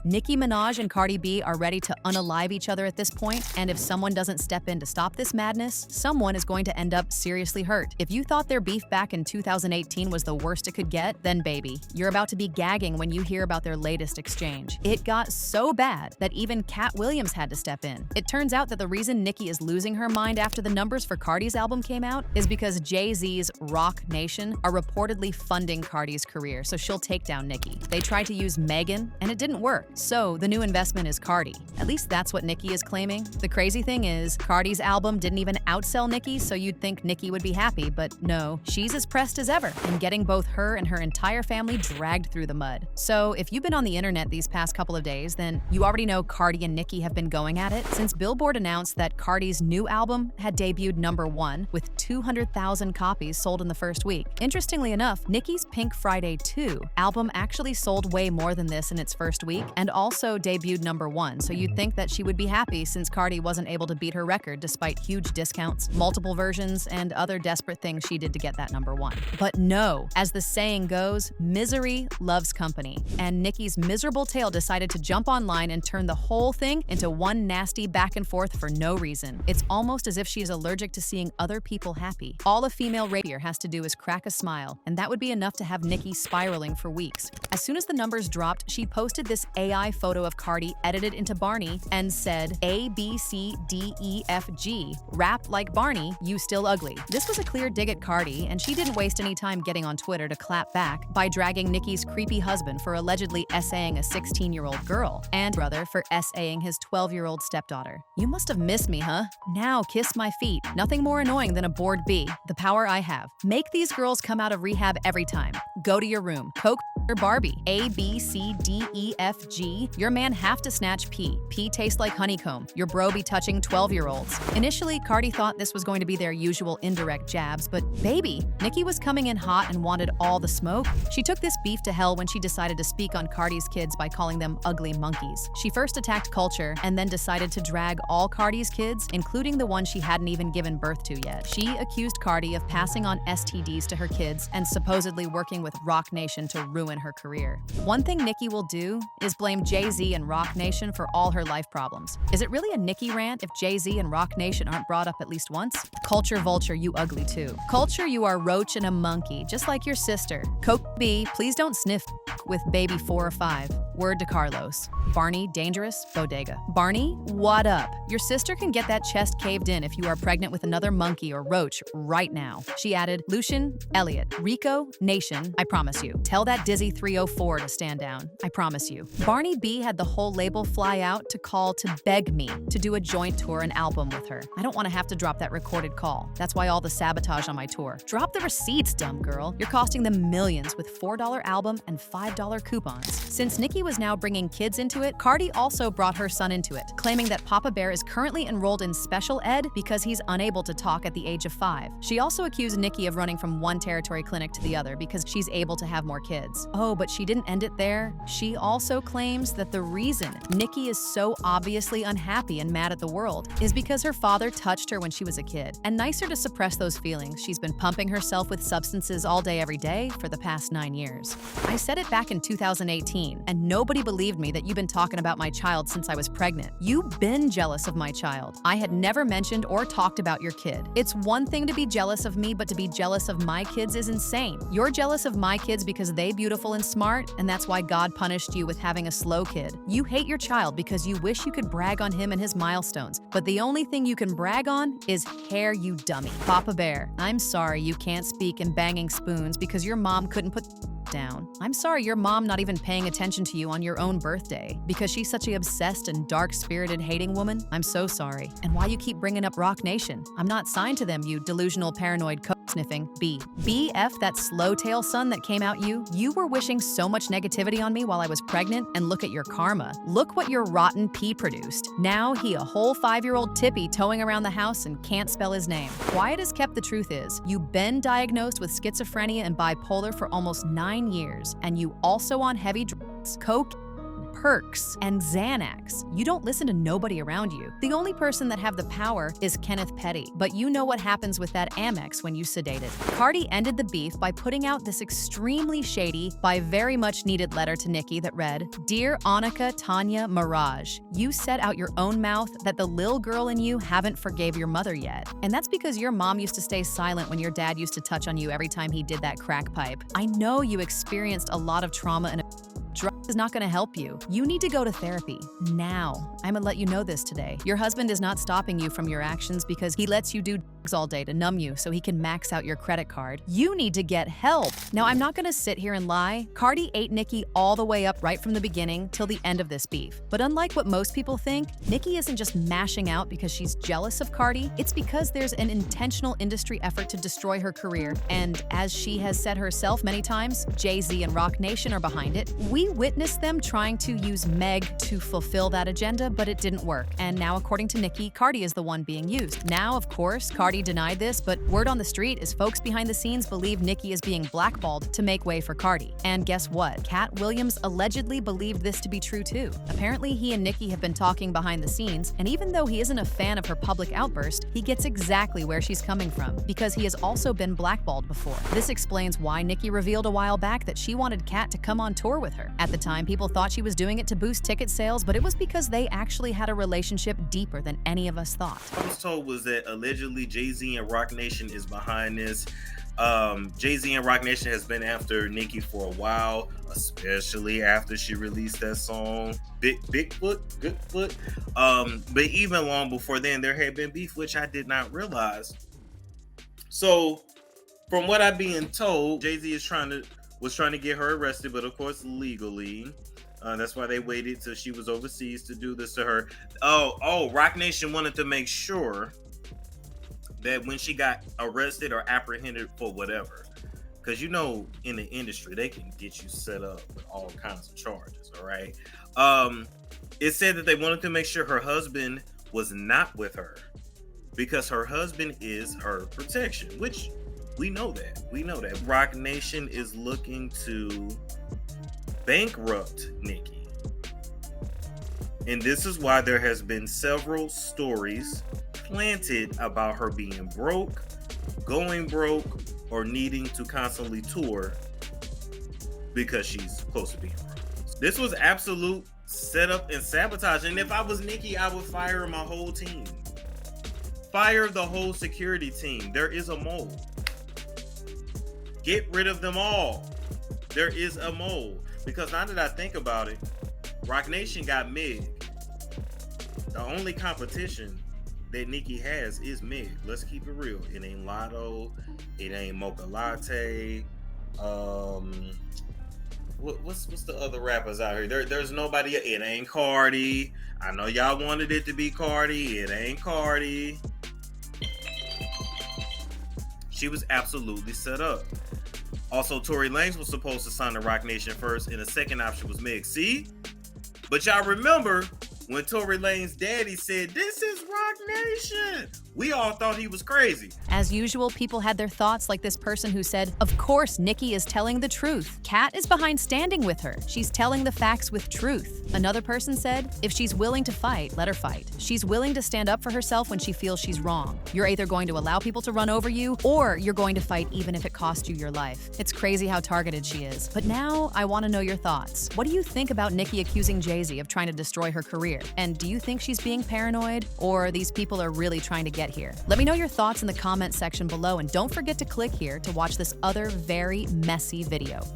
Nicki Minaj and Cardi B are ready to unalive each other at this point, and if someone doesn't step in to stop this madness, someone is going to end up seriously hurt. If you thought their beef back in 2018 was the worst it could get, then baby, you're about to be gagging when you hear about their latest exchange. It got so bad that even Katt Williams had to step in. It turns out that the reason Nicki is losing her mind after the numbers for Cardi's album came out is because Jay-Z's Roc Nation are reportedly funding Cardi's career, so she'll take down Nicki. They tried to use Megan, and it didn't work. So the new investment is Cardi. At least that's what Nicki is claiming. The crazy thing is, Cardi's album didn't even outsell Nicki, so you'd think Nicki would be happy, but no, she's as pressed as ever, and getting both her and her entire family dragged through the mud. So if you've been on the internet these past couple of days, then you already know Cardi and Nicki have been going at it since Billboard announced that Cardi's new album had debuted #1 with 200,000 copies sold in the first week. Interestingly enough, Nicki's Pink Friday 2 album actually sold way more than this in its first week and also debuted #1, so you'd think that she would be happy since Cardi wasn't able to beat her record despite huge discounts, multiple versions, and other desperate things she did to get that #1. But no, as the saying goes, misery loves company, and Nicki's miserable tale decided to jump online and turn the whole thing into one nasty back and forth for no reason. It's almost as if she is allergic to seeing other people happy. All a female rapier has to do is crack a smile, and that would be enough to have Nicki spiraling for weeks. As soon as the numbers dropped, she posted this AI photo of Cardi edited into Barney and said, ABCDEFG, rap like Barney, you still ugly. This was a clear dig at Cardi, and she didn't waste any time getting on Twitter to clap back by dragging Nicki's creepy husband for allegedly essaying a 16-year-old girl, and brother for essaying his 12-year-old stepdaughter. You must have missed me, huh? Now kiss my feet. Nothing more annoying than a bored bee. The power I have. Make these girls come out of rehab every time. Go to your room. Coke or Barbie. ABCDEFG. Your man have to snatch pee. Pee tastes like honeycomb. Your bro be touching 12-year-olds. Initially, Cardi thought this was going to be their usual indirect jabs, but baby, Nicki was coming in hot and wanted all the smoke. She took this beef to hell when she decided to speak on Cardi's kids by calling them ugly monkeys. She first attacked Culture and then decided to drag all Cardi's kids, including the one she hadn't even given birth to yet. She accused Cardi of passing on STDs to her kids and supposedly working with Roc Nation to ruin her career. One thing Nicki will do is blame Jay-Z and Roc Nation for all her life problems. Is it really a Nicki rant if Jay-Z and Roc Nation aren't brought up at least once? Culture vulture, you ugly too. Culture, you are roach and a monkey, just like your sister. Coke B, please don't sniff with baby 4 or 5. Word to Carlos. Barney, dangerous, bodega. Barney, what up? Your sister can get that chest caved in if you are pregnant with another monkey or roach right now. She added, Lucian, Elliot, Rico, Nation, I promise you. Tell that Dizzy 304 to stand down. I promise you. Barney B had the whole label fly out to call to beg me to do a joint tour and album with her. I don't want to have to drop that recorded call. That's why all the sabotage on my tour. Drop the receipts, dumb girl. You're costing them millions with $4 album and $5 coupons. Since Nicki was now bringing kids into it, Cardi also brought her son into it, claiming that Papa Bear is currently enrolled in special ed because he's unable to talk at the age of 5. She also accused Nicki of running from one territory clinic to the other because she's able to have more kids. Oh, but she didn't end it there. She also claims that the reason Nicki is so obviously unhappy and mad at the world is because her father touched her when she was a kid. And nicer to suppress those feelings, she's been pumping herself with substances all day every day for the past 9 years. I said it back in 2018, and nobody believed me that you've been talking about my child since I was pregnant. You've been jealous of my child. I had never mentioned or talked about your kid. It's one thing to be jealous of me, but to be jealous of my kids is insane. You're jealous of my kids because they beautiful and smart, and that's why God punished you with having a slow kid. You hate your child because you wish you could brag on him and his milestones, but the only thing you can brag on is hair, you dummy. Papa Bear, I'm sorry you can't speak in banging spoons because your mom couldn't put down. I'm sorry your mom not even paying attention to you on your own birthday because she's such an obsessed and dark-spirited hating woman. I'm so sorry. And why you keep bringing up Roc Nation? I'm not signed to them, you delusional paranoid sniffing B. BF, that slow tail son that came out you were wishing so much negativity on me while I was pregnant, and look at your karma. Look what your rotten pee produced. Now he a whole 5-year-old tippy towing around the house and can't spell his name. Quiet as kept, the truth is, you've been diagnosed with schizophrenia and bipolar for almost 9 years, and you also on heavy drugs, coke, perks, and Xanax. You don't listen to nobody around you. The only person that have the power is Kenneth Petty, but you know what happens with that Amex when you sedate it. Cardi ended the beef by putting out this extremely shady, by very much needed letter to Nicki that read, "Dear Annika Tanya Mirage, you said out your own mouth that the lil girl in you haven't forgave your mother yet. And that's because your mom used to stay silent when your dad used to touch on you every time he did that crack pipe. I know you experienced a lot of trauma and drugs is not going to help you. You need to go to therapy now. I'm going to let you know this today. Your husband is not stopping you from your actions because he lets you do drugs all day to numb you so he can max out your credit card. You need to get help." Now, I'm not going to sit here and lie. Cardi ate Nicki all the way up right from the beginning till the end of this beef. But unlike what most people think, Nicki isn't just mashing out because she's jealous of Cardi. It's because there's an intentional industry effort to destroy her career. And as she has said herself many times, Jay-Z and Roc Nation are behind it. We witnessed them trying to use Meg to fulfill that agenda, but it didn't work. And now, according to Nicki, Cardi is the one being used. Now, of course, Cardi denied this, but word on the street is folks behind the scenes believe Nicki is being blackballed to make way for Cardi. And guess what? Katt Williams allegedly believed this to be true too. Apparently, he and Nicki have been talking behind the scenes, and even though he isn't a fan of her public outburst, he gets exactly where she's coming from, because he has also been blackballed before. This explains why Nicki revealed a while back that she wanted Katt to come on tour with her. At the time, people thought she was doing it to boost ticket sales, but it was because they actually had a relationship deeper than any of us thought. What I was told was that allegedly Jay-Z and Roc Nation is behind this. Jay-Z and Roc Nation has been after Nicki for a while, especially after she released that song Bigfoot, Goodfoot. But even long before then, there had been beef, which I did not realize. So, from what I'm being told, Jay-Z was trying to get her arrested, but of course legally. That's why they waited till she was overseas to do this to her. Roc Nation wanted to make sure that when she got arrested or apprehended for whatever, because you know in the industry they can get you set up with all kinds of charges. All right. It said that they wanted to make sure her husband was not with her because her husband is her protection, which we know that. Roc Nation is looking to bankrupt Nicki. And this is why there has been several stories planted about her being broke, going broke, or needing to constantly tour because she's close to being broke. This was absolute setup and sabotage. And if I was Nicki, I would fire my whole team. Fire the whole security team. There is a mole. Get rid of them all. There is a mole. Because now that I think about it, Roc Nation got Meg. The only competition that Nicki has is Meg. Let's keep it real. It ain't Lotto. It ain't Mocha Latte. What's the other rappers out here? There's nobody. It ain't Cardi. I know y'all wanted it to be Cardi. It ain't Cardi. She was absolutely set up. Also, Tory Lanez was supposed to sign the Roc Nation first, and the second option was Meg. See? But y'all remember when Tory Lanez's daddy said, "This is Roc Nation," we all thought he was crazy. As usual, people had their thoughts, like this person who said, "Of course, Nicki is telling the truth. Katt is behind standing with her. She's telling the facts with truth." Another person said, "If she's willing to fight, let her fight. She's willing to stand up for herself when she feels she's wrong. You're either going to allow people to run over you, or you're going to fight even if it costs you your life." It's crazy how targeted she is. But now, I want to know your thoughts. What do you think about Nicki accusing Jay-Z of trying to destroy her career? And do you think she's being paranoid, or these people are really trying to get here? Let me know your thoughts in the comment section below, and don't forget to click here to watch this other very messy video.